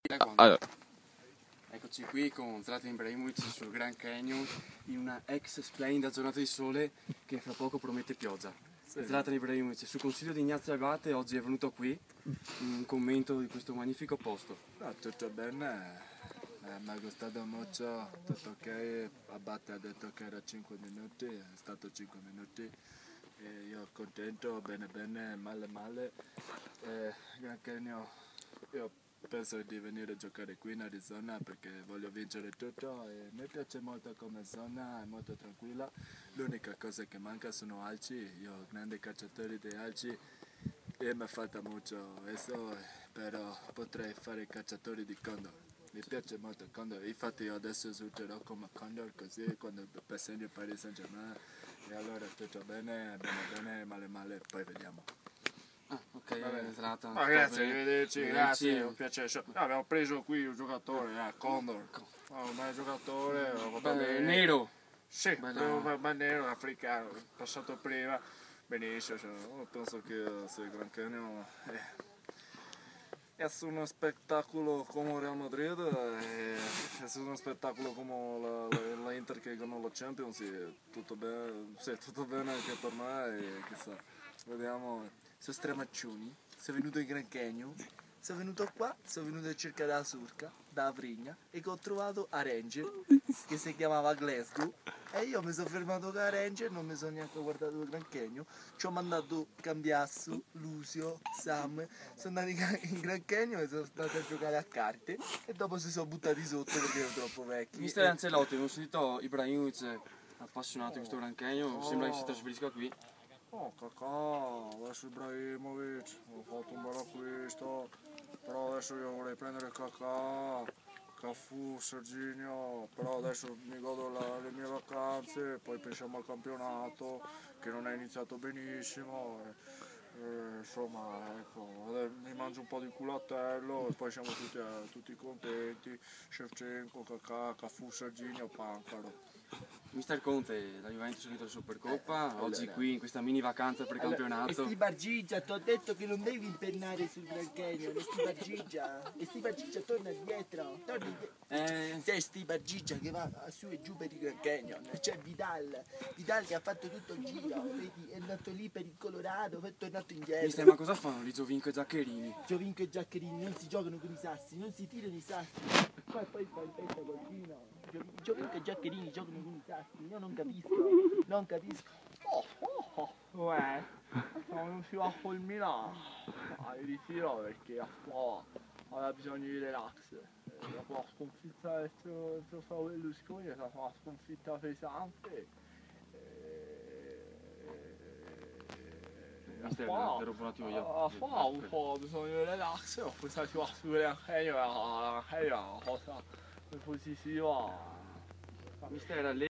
Allora. Eccoci qui con Zlatan Ibrahimovic sul Grand Canyon in una ex splendida giornata di sole che fra poco promette pioggia. Zlatan Ibrahimovic, su consiglio di Ignazio Abate, oggi è venuto qui un commento di questo magnifico posto. No, tutto bene, mi è gustato molto, tutto ok, Abate ha detto che era 5 minuti, è stato 5 minuti, e io contento, bene bene, male male, Grand Canyon, io penso di venire a giocare qui in Arizona perché voglio vincere tutto e mi piace molto come zona, è molto tranquilla, l'unica cosa che manca sono alci, io grande calciatore di alci e mi falta molto adesso, però potrei fare calciatori di condor. Mi piace molto il condor, infatti io adesso esulterò come condor così quando segno Paris Saint-Germain e allora tutto bene, bene, male male, poi vediamo. Ok, Zlatan. Grazie, arrivederci, grazie, è un piacere. Abbiamo preso qui un giocatore, Condor, un bel giocatore, va bene. Nero. Sì, un nero, africano, passato prima, benissimo, cioè, penso che il Grand Canyon è uno spettacolo come Real Madrid, è uno spettacolo come la Inter che ganò la Champions, tutto bene anche per me e chissà, vediamo, sono stramaccioni, sono venuto in Grand Canyon, sono venuto qua, sono venuto circa da Surca, da Avrigna e che ho trovato a Ranger che si chiamava Glasgow e io mi sono fermato a Ranger, non mi sono neanche guardato il Grand Canyon, ci ho mandato Cambiasso, Lucio, Sam, sono andati in Grand Canyon e sono andati a giocare a carte e dopo si sono buttati sotto perché erano troppo vecchi. Mister Ancelotti, non ho sentito Ibrahimovic appassionato di questo Grand Canyon, sembra che si trasferisca qui. Oh cacà, adesso Ibrahimovic, ho fatto un bel acquisto, però adesso io vorrei prendere Cacà, Cafu, Serginho, però adesso mi godo le mie vacanze, poi pensiamo al campionato che non è iniziato benissimo, insomma ecco, mi mangio un po' di culatello e poi siamo tutti contenti, Shevchenko, Cacà, Cafu, Serginho, Pancaro. Mister Conte, la Juventus ha vinto la Supercoppa, oggi qui in questa mini vacanza per il campionato. E sti Bargigia, ti ho detto che non devi impennare sul Grand Canyon, e sti Bargigia torna dietro, Sei sti Bargigia che va su e giù per il Grand Canyon, c'è Vidal che ha fatto tutto il giro, vedi, è andato lì per il Colorado, poi è tornato indietro. Mister, ma cosa fanno lì Giovinco e Giaccherini? Giovinco e Giaccherini non si giocano con i sassi, non si tirano i sassi, poi fai festa continua. Giovinco e Giaccherini giocano con i sassi, io non capisco. Non si va col Milano, ritiro perché a scuola aveva bisogno di relax. Dopo la sconfitta del Trofeo Berlusconi è stata una sconfitta pesante. Mister, interrompo un attimo io. A scuola ho un po' bisogno di relax, ho pensato a studiare anche io, è una cosa positiva. Mister, lei